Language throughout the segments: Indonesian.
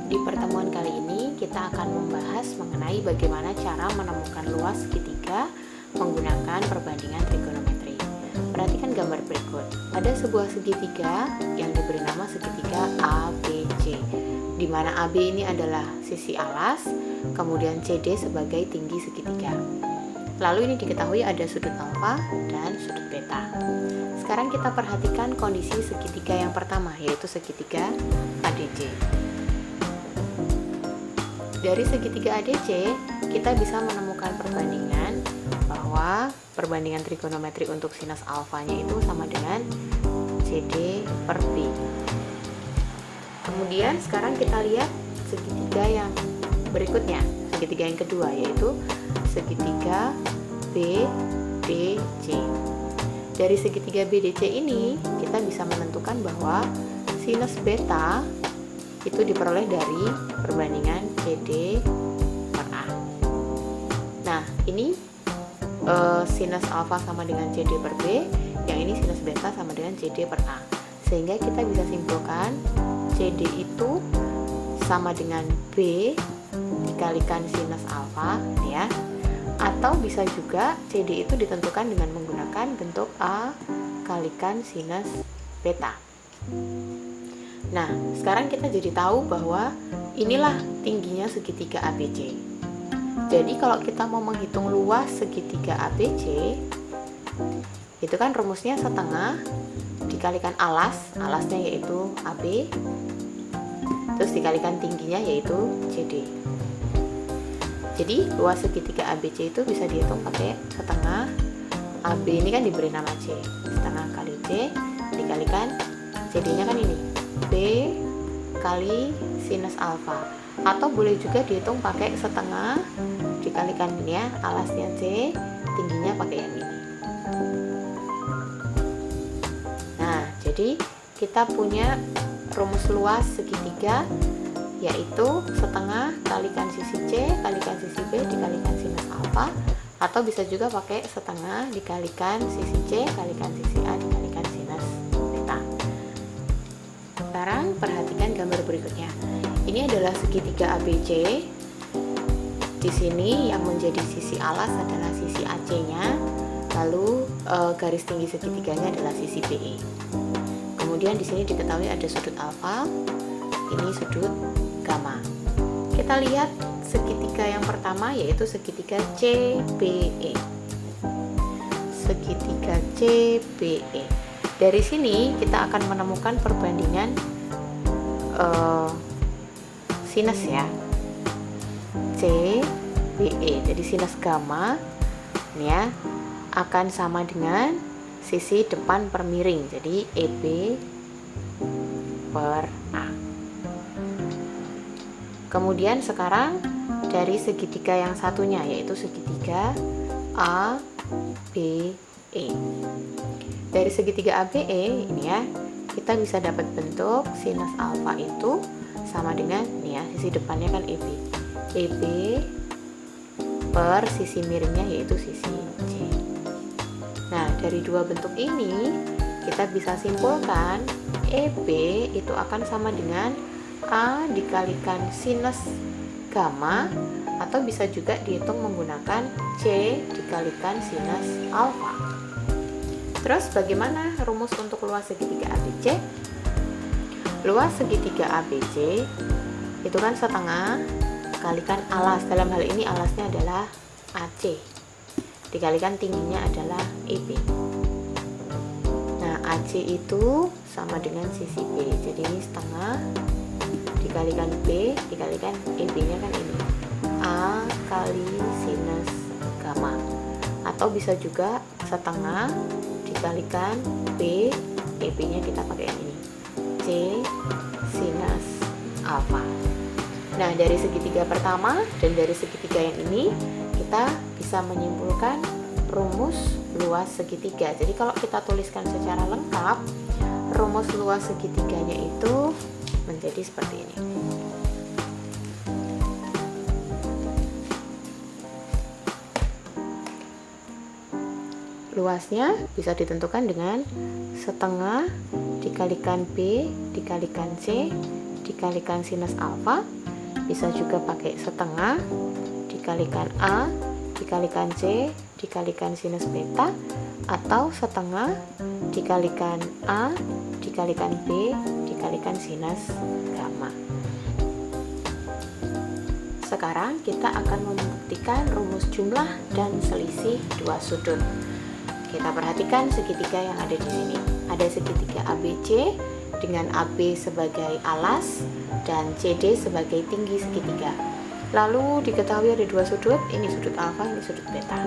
Di pertemuan kali ini kita akan membahas mengenai bagaimana cara menemukan luas segitiga menggunakan perbandingan trigonometri. Perhatikan gambar berikut. Ada sebuah segitiga yang diberi nama segitiga ABC, di mana AB ini adalah sisi alas, kemudian CD sebagai tinggi segitiga. Lalu ini diketahui ada sudut alfa dan sudut beta. Sekarang kita perhatikan kondisi segitiga yang pertama, yaitu segitiga ADC. Dari segitiga ADC, kita bisa menemukan perbandingan bahwa perbandingan trigonometri untuk sinus alfanya itu sama dengan CD per B. Kemudian sekarang kita lihat segitiga yang berikutnya, segitiga yang kedua, yaitu segitiga BDC. Dari segitiga BDC ini, kita bisa menentukan bahwa sinus beta itu diperoleh dari perbandingan CD per A. Nah, ini sinus alfa sama dengan CD per B, yang ini sinus beta sama dengan CD per A. Sehingga kita bisa simpulkan CD itu sama dengan B dikalikan sinus alfa, ya. Atau bisa juga CD itu ditentukan dengan menggunakan bentuk A kalikan sinus beta. Nah, sekarang kita jadi tahu bahwa inilah tingginya segitiga ABC. Jadi kalau kita mau menghitung luas segitiga ABC, itu kan rumusnya setengah dikalikan alasnya yaitu AB, terus dikalikan tingginya yaitu CD. Jadi luas segitiga ABC itu bisa dihitung pakai setengah AB ini kan diberi nama C, setengah kali C dikalikan CD-nya kan ini B kali sinus alfa, atau boleh juga dihitung pakai setengah dikalikan ini ya, alasnya C, tingginya pakai yang ini. Nah, jadi kita punya rumus luas segitiga, yaitu setengah kalikan sisi C kalikan sisi B dikalikan sinus alfa, atau bisa juga pakai setengah dikalikan sisi C kalikan sisi A dikalikan sinus beta. Sekarang perhatikan gambar berikutnya. Ini adalah segitiga ABC. Di sini yang menjadi sisi alas adalah sisi AC-nya, lalu garis tinggi segitiganya adalah sisi BE. Kemudian di sini diketahui ada sudut alfa, ini sudut gamma. Kita lihat segitiga yang pertama, yaitu segitiga CBE. Segitiga CBE. Dari sini kita akan menemukan perbandingan sinus ya, CBE. Jadi sinus gamma ini ya akan sama dengan sisi depan per miring, jadi EB per A. Kemudian sekarang dari segitiga yang satunya, yaitu segitiga ABE. Dari segitiga ABE ini ya, kita bisa dapat bentuk sinus alfa itu sama dengan ini ya, sisi depannya kan EB. EB per sisi miringnya yaitu sisi C. Nah, dari dua bentuk ini kita bisa simpulkan EB itu akan sama dengan A dikalikan sinus gamma, atau bisa juga dihitung menggunakan C dikalikan sinus alfa. Terus bagaimana rumus untuk luas segitiga ABC? Luas segitiga ABC itu kan setengah kalikan alas, dalam hal ini alasnya adalah AC, dikalikan tingginya adalah EB. Nah, AC itu sama dengan sisi B, jadi ini setengah dikalikan B dikalikan EB nya kan ini A kali sinus gamma, atau bisa juga setengah dikalikan B, EB nya kita pakai yang ini C sinus alfa. Nah, dari segitiga pertama dan dari segitiga yang ini kita bisa menyimpulkan rumus luas segitiga. Jadi kalau kita tuliskan secara lengkap, rumus luas segitiganya itu menjadi seperti ini. Luasnya bisa ditentukan dengan setengah dikalikan B dikalikan C dikalikan sinus alfa, Bisa juga pakai setengah dikalikan A dikalikan C dikalikan sinus beta, atau setengah dikalikan A dikalikan B dikalikan sinus gamma. Sekarang kita akan membuktikan rumus jumlah dan selisih dua sudut. Kita perhatikan segitiga yang ada di sini. Ada segitiga ABC dengan AB sebagai alas dan CD sebagai tinggi segitiga. Lalu diketahui ada dua sudut, ini sudut alfa, ini sudut beta.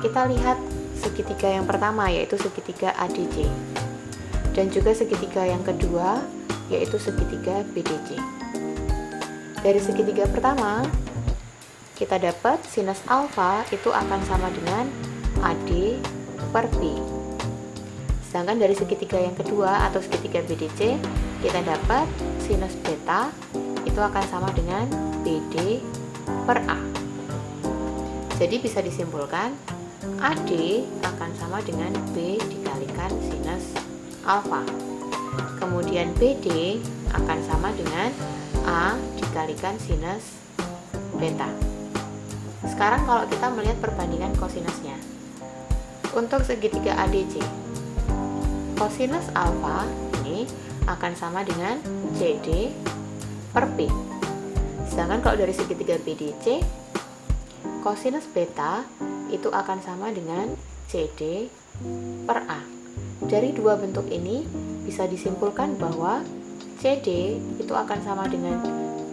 Kita lihat segitiga yang pertama, yaitu segitiga ADC, dan juga segitiga yang kedua, yaitu segitiga BDC. Dari segitiga pertama, kita dapat sinus alfa itu akan sama dengan AD per B. Sedangkan dari segitiga yang kedua atau segitiga BDC, kita dapat sinus beta itu akan sama dengan BD per A. Jadi bisa disimpulkan AD akan sama dengan B dikalikan sinus alfa. Kemudian BD akan sama dengan A dikalikan sinus beta. Sekarang kalau kita melihat perbandingan kosinusnya. Untuk segitiga ADC, kosinus alfa ini akan sama dengan CD per P. Sedangkan kalau dari segitiga BDC, kosinus beta itu akan sama dengan CD per A. Dari dua bentuk ini bisa disimpulkan bahwa CD itu akan sama dengan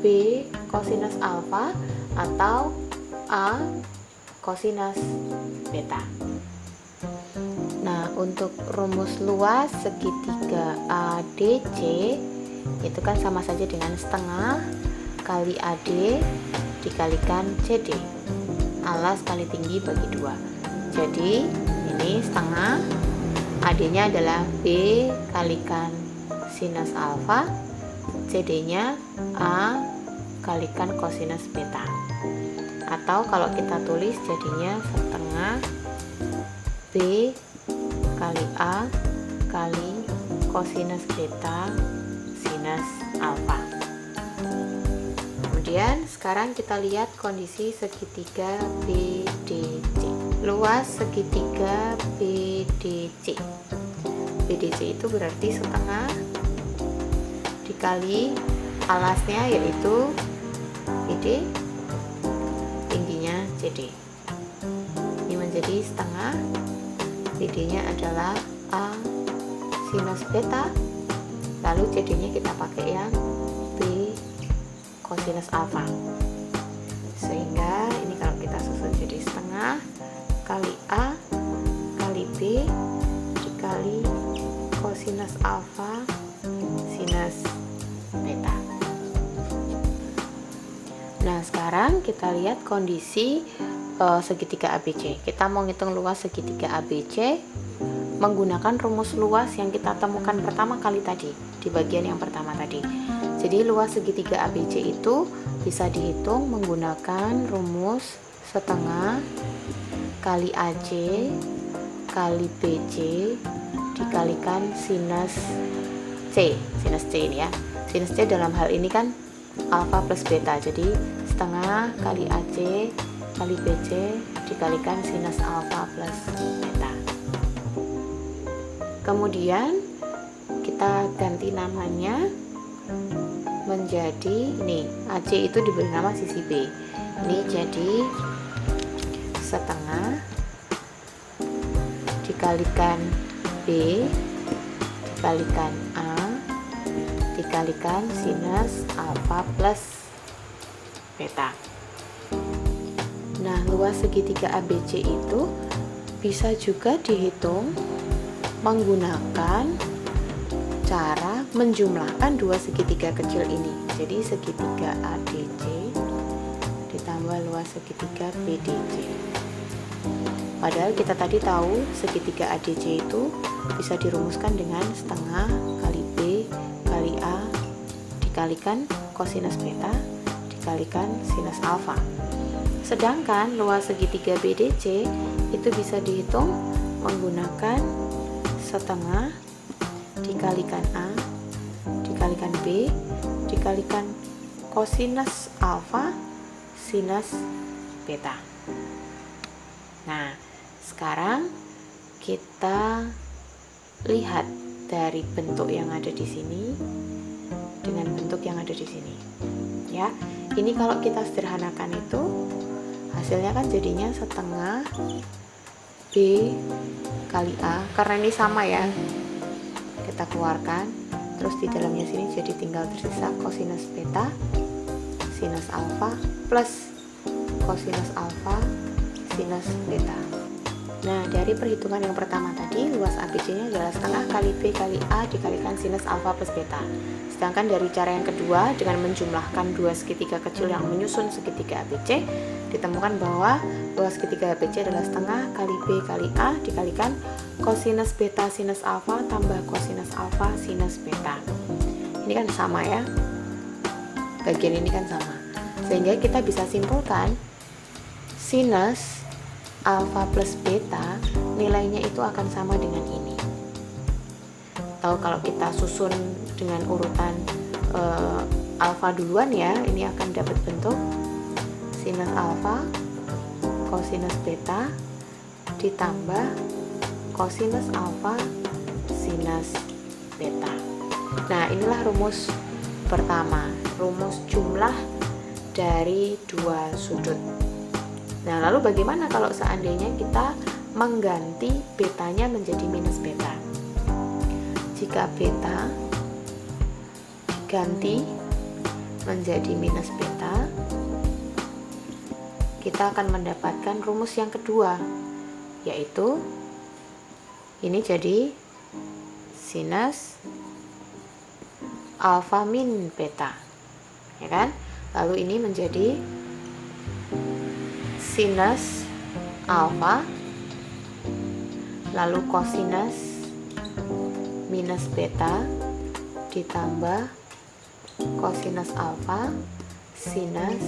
B kosinus alfa atau A kosinus beta. Nah, untuk rumus luas segitiga ADC itu kan sama saja dengan setengah kali AD dikalikan CD, alas kali tinggi bagi 2. Jadi ini setengah, AD nya adalah B kalikan sinus alfa, CD nya A kalikan kosinus beta. Atau kalau kita tulis jadinya setengah B kali A kali kosinus beta sinus alfa. Kemudian sekarang kita lihat kondisi segitiga BDC. Luas segitiga BDC. BDC itu berarti setengah dikali alasnya yaitu BD, tingginya CD. Ini menjadi setengah, BD nya adalah A sinus beta, lalu CD nya kita pakai yang B kosinus alfa, sehingga ini kalau kita susun jadi setengah kali A kali B dikali kosinus alfa sinus beta. Nah, sekarang kita lihat kondisi segitiga ABC. Kita mau ngitung luas segitiga ABC menggunakan rumus luas yang kita temukan pertama kali tadi di bagian yang pertama tadi. Jadi luas segitiga ABC itu bisa dihitung menggunakan rumus setengah kali AC kali BC dikalikan sinus C. Sinus C ini ya. Sinus C dalam hal ini kan alfa plus beta. Jadi setengah kali AC kali BC dikalikan sinus alfa plus beta. Kemudian kita ganti namanya menjadi ini AC itu diberi nama sisi B. Ini jadi setengah dikalikan B dikalikan A dikalikan sinus alfa plus beta. Nah, luas segitiga ABC itu bisa juga dihitung menggunakan cara menjumlahkan dua segitiga kecil ini. Jadi segitiga ADC ditambah luas segitiga BDC. Padahal kita tadi tahu segitiga ADC itu bisa dirumuskan dengan setengah kali B kali A dikalikan kosinus beta dikalikan sinus alfa. Sedangkan luas segitiga BDC itu bisa dihitung menggunakan setengah dikalikan A dikalikan B dikalikan kosinus alfa sinus beta. Nah, sekarang kita lihat dari bentuk yang ada di sini dengan bentuk yang ada di sini. Ya, ini kalau kita sederhanakan itu hasilnya kan jadinya setengah B kali A, karena ini sama ya. Kita keluarkan, terus di dalamnya sini jadi tinggal tersisa kosinus beta sinus alfa plus kosinus alfa sinus beta. Nah, dari perhitungan yang pertama tadi, luas ABC-nya adalah setengah kali B kali A dikalikan sinus alfa plus beta. Sedangkan dari cara yang kedua, dengan menjumlahkan dua segitiga kecil yang menyusun segitiga ABC, ditemukan bahwa luas segitiga ABC adalah setengah kali B kali A dikalikan kosinus beta sinus alfa tambah kosinus alfa sinus beta. Ini kan sama ya, bagian ini kan sama, sehingga kita bisa simpulkan sinus alfa plus beta nilainya itu akan sama dengan ini. Atau kalau kita susun dengan urutan alfa duluan ya, ini akan dapat bentuk sinus alfa kosinus beta ditambah kosinus alfa sinus beta. Nah, inilah rumus pertama, rumus jumlah dari dua sudut. Nah, lalu bagaimana kalau seandainya kita mengganti betanya menjadi minus beta? Jika beta diganti menjadi minus beta, kita akan mendapatkan rumus yang kedua, yaitu ini jadi sinus alfa min beta, ya kan? Lalu ini menjadi sinus alfa lalu kosinus minus beta ditambah kosinus alfa sinus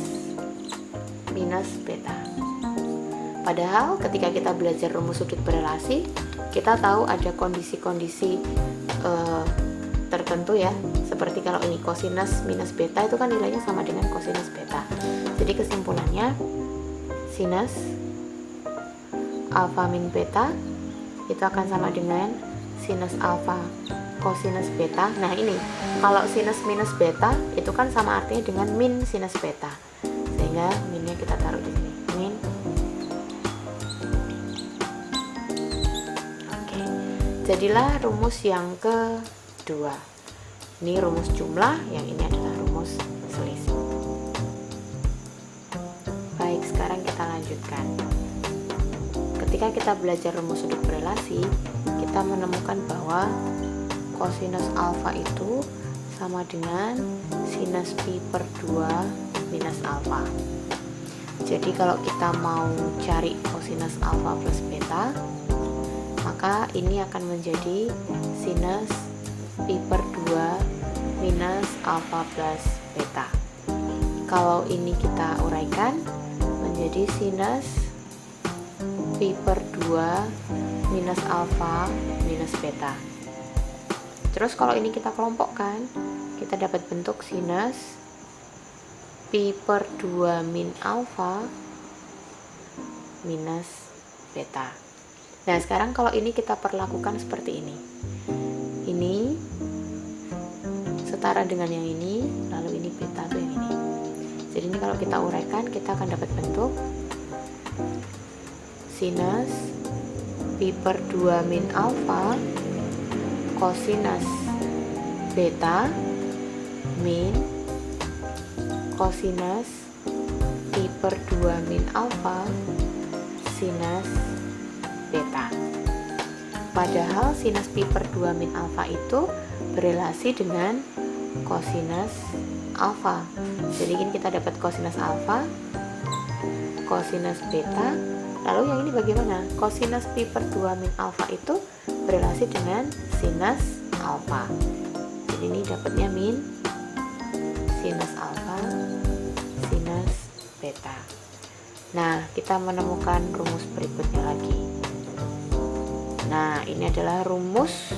minus beta. Padahal ketika kita belajar rumus sudut berelasi, kita tahu ada kondisi-kondisi tertentu ya, seperti kalau ini kosinus minus beta itu kan nilainya sama dengan kosinus beta. Jadi kesimpulannya sinus alfa min beta itu akan sama dengan sinus alfa kosinus beta. Nah, ini kalau sinus minus beta itu kan sama artinya dengan min sinus beta, sehingga minnya kita taruh di sini, min. Oke, jadilah rumus yang kedua. Ini rumus jumlah, yang ini adalah rumus selisih. Baik, sekarang kita lanjutkan. Ketika kita belajar rumus sudut berelasi, kita menemukan bahwa kosinus alfa itu sama dengan sinus pi per 2 minus alfa. Jadi kalau kita mau cari kosinus alfa plus beta, maka ini akan menjadi sinus pi per 2 minus alfa plus beta. Kalau ini kita uraikan menjadi sinus pi per 2 minus alfa minus beta. Terus kalau ini kita kelompokkan, kita dapat bentuk sinus pi per 2 min alfa minus beta. Nah, sekarang kalau ini kita perlakukan seperti ini. Ini setara dengan yang ini, lalu ini beta tuh yang ini. Jadi ini kalau kita uraikan, kita akan dapat bentuk sinus pi per 2 min alfa kosinus beta min kosinus pi per 2 min alfa sinus beta. Padahal sinus pi per 2 min alfa itu berelasi dengan kosinus alfa. Jadi ini kita dapat kosinus alfa, kosinus beta. Lalu yang ini bagaimana? Kosinus pi per 2 min alfa itu berelasi dengan sinus alfa. Jadi ini dapatnya min sinus alfa sinus beta. Nah, kita menemukan rumus berikutnya lagi. Nah, ini adalah rumus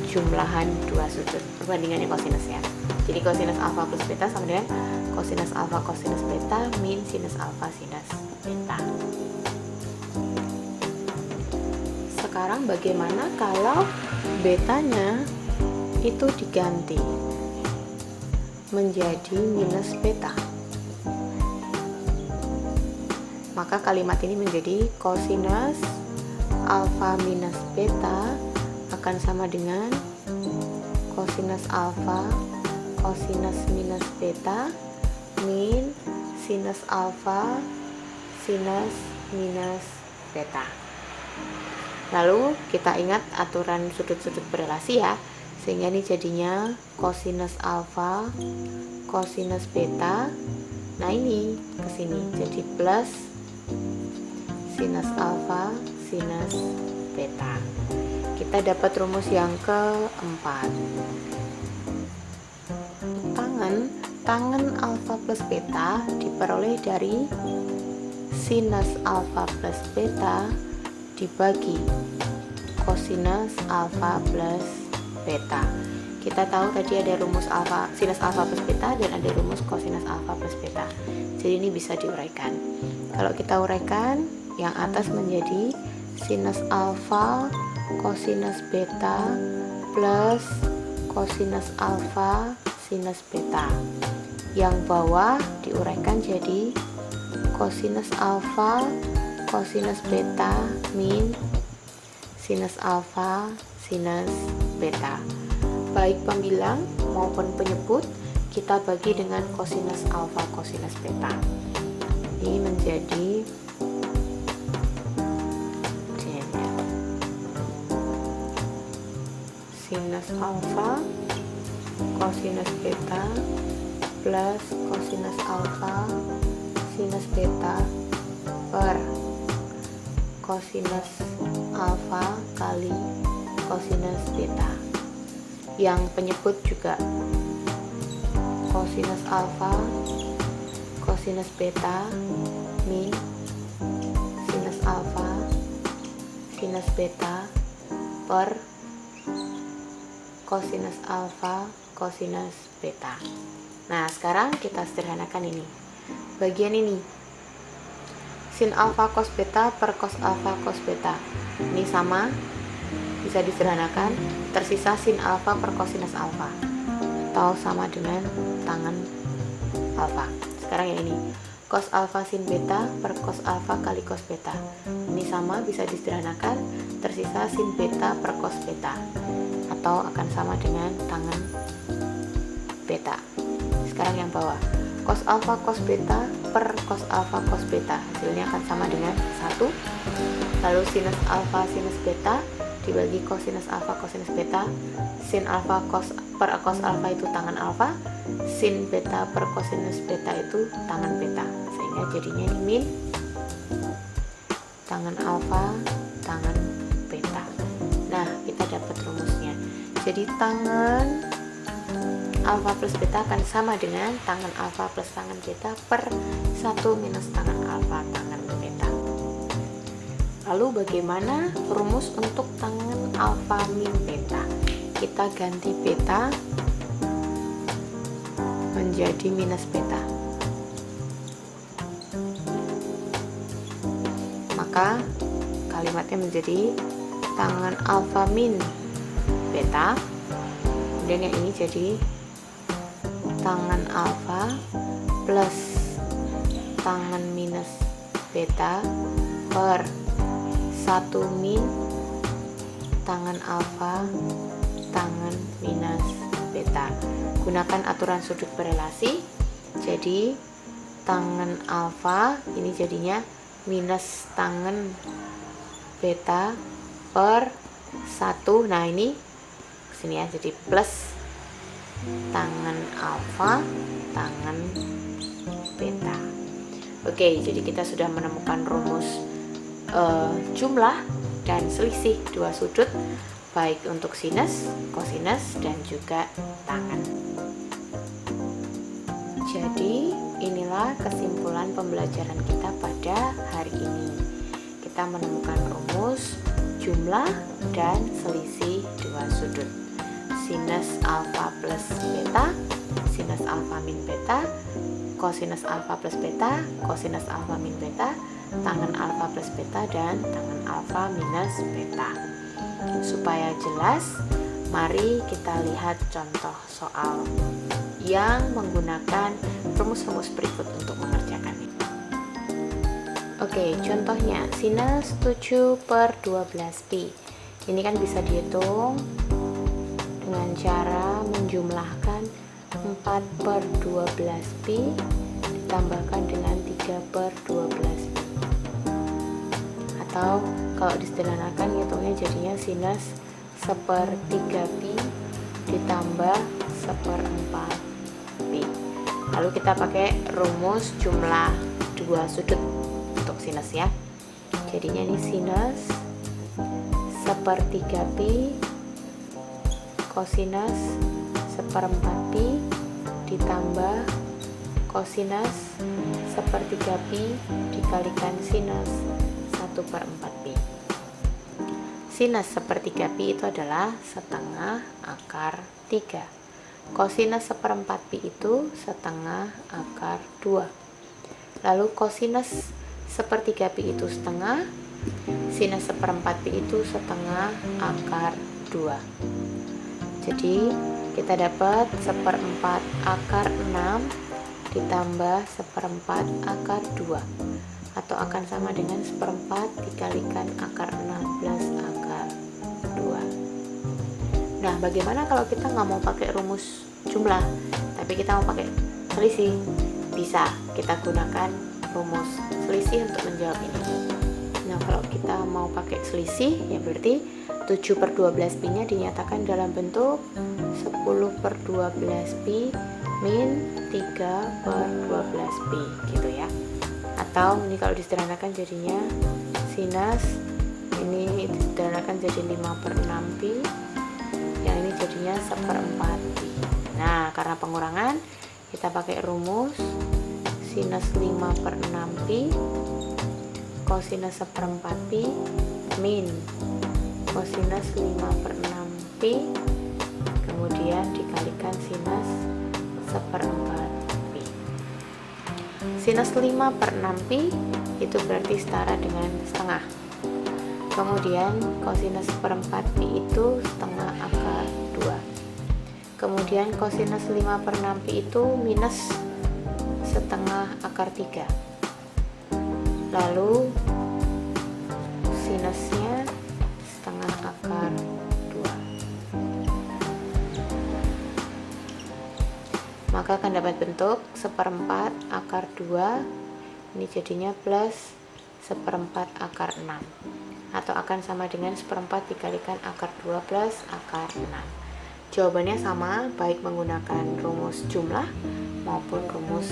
jumlahan dua sudut, perbandingannya kosinus ya. Jadi kosinus alfa plus beta sama dengan kosinus alfa kosinus beta min sinus alfa sinus beta. Sekarang bagaimana kalau betanya itu diganti menjadi minus beta? Maka kalimat ini menjadi kosinus alfa minus beta akan sama dengan kosinus alfa kosinus minus beta min sinus alfa sinus minus beta. Lalu kita ingat aturan sudut-sudut berelasi ya, sehingga ini jadinya kosinus alfa kosinus beta. Nah ini ke sini jadi plus sinus alfa sinus beta. Kita dapat rumus yang keempat. Tangen alfa plus beta diperoleh dari sinus alfa plus beta dibagi kosinus alfa plus beta. Kita tahu tadi ada rumus alfa sinus alfa plus beta dan ada rumus kosinus alfa plus beta. Jadi ini bisa diuraikan. Kalau kita uraikan, yang atas menjadi sinus alfa kosinus beta plus kosinus alfa sinus beta. Yang bawah diuraikan jadi kosinus alfa kosinus beta min sinus alfa sinus beta. Baik pembilang maupun penyebut kita bagi dengan kosinus alfa kosinus beta. Ini menjadi sinus alfa kosinus beta plus kosinus alfa sinus beta per kosinus alfa kali kosinus beta. Yang penyebut juga kosinus alfa kosinus beta min sinus alfa sinus beta per kosinus alfa kosinus beta. Nah sekarang kita sederhanakan ini. Bagian ini sin alfa cos beta per cos alfa cos beta. Ini sama, bisa disederhanakan, tersisa sin alfa per kosinus alfa atau sama dengan tangen alfa. Sekarang yang ini cos alfa sin beta per cos alfa kali cos beta. Ini sama, bisa disederhanakan, tersisa sin beta per cos beta atau akan sama dengan tangen beta. Sekarang yang bawah cos alfa cos beta per cos alfa cos beta, hasilnya akan sama dengan 1. Lalu sinus alfa sinus beta dibagi kosinus alfa kosinus beta. Sin alfa cos per cos alfa itu tangen alfa, sin beta per kosinus beta itu tangen beta, sehingga jadinya ini min tangen alfa tangen beta. Nah kita dapat rumusnya. Jadi tangen alfa plus beta akan sama dengan tangen alfa plus tangen beta per 1 minus tangen alfa tangen beta. Lalu bagaimana rumus untuk tangen alfa min beta? Kita ganti beta menjadi minus beta. Maka kalimatnya menjadi tangen alfa min beta. Kemudian yang ini jadi tangen alfa plus tangen minus beta per 1 min tangen alfa tangen minus beta. Gunakan aturan sudut berelasi. Jadi tangen alfa ini jadinya minus tangen beta per 1. Nah ini sini ya, jadi plus tangen alfa tangen beta. Oke, jadi kita sudah menemukan rumus jumlah dan selisih dua sudut, baik untuk sinus, kosinus, dan juga tangen. Jadi inilah kesimpulan pembelajaran kita pada hari ini. Kita menemukan rumus jumlah dan selisih dua sudut. Sinus alfa plus beta sinus alfa min beta, kosinus alfa plus beta, kosinus alfa min beta, tangen alfa plus beta, dan tangen alfa minus beta. Supaya jelas, mari kita lihat contoh soal yang menggunakan rumus-rumus berikut untuk mengerjakannya. Oke, contohnya sinus 7/12pi. Ini kan bisa dihitung dengan cara menjumlahkan 4/12pi ditambahkan dengan 3/12pi. Atau kalau disederhanakan hitungnya jadinya sinus 1/3pi ditambah 1/4pi. Lalu kita pakai rumus jumlah dua sudut untuk sinus ya. Jadinya ini sinus 1/3pi kosinus 1/4pi ditambah kosinus 1/3pi dikalikan sinus 1/4pi. Sinus 1/3pi itu adalah setengah akar 3. Kosinus 1/4pi itu setengah akar 2. Lalu kosinus 1/3pi itu setengah, sinus 1/4pi itu setengah akar 2. Jadi kita dapat 1/4 akar 6 ditambah 1/4 akar 2, atau akan sama dengan 1/4 dikalikan akar 16 akar 2. Nah, bagaimana kalau kita nggak mau pakai rumus jumlah, tapi kita mau pakai selisih? Bisa, kita gunakan rumus selisih untuk menjawab ini. Nah, kalau kita mau pakai selisih, ya berarti 7/12pi nya dinyatakan dalam bentuk 10/12pi min 3/12pi gitu ya. Atau ini kalau disederhanakan jadinya sinus ini disederhanakan jadi 5/6pi, yang ini jadinya 1/4pi. Nah, karena pengurangan kita pakai rumus sinus 5/6pi kosinus 1/4pi min kosinus 5/6pi kemudian dikalikan sinus 1/4pi. Sinus 5/6pi itu berarti setara dengan setengah. Kemudian kosinus 1/4pi itu setengah akar 2. Kemudian kosinus 5/6pi itu minus setengah akar 3. Lalu sinusnya setengah akar 2. Maka akan dapat bentuk 1/4 akar 2, ini jadinya plus 1/4 akar 6, atau akan sama dengan 1/4 dikalikan akar 2 plus akar 6. Jawabannya sama baik menggunakan rumus jumlah maupun rumus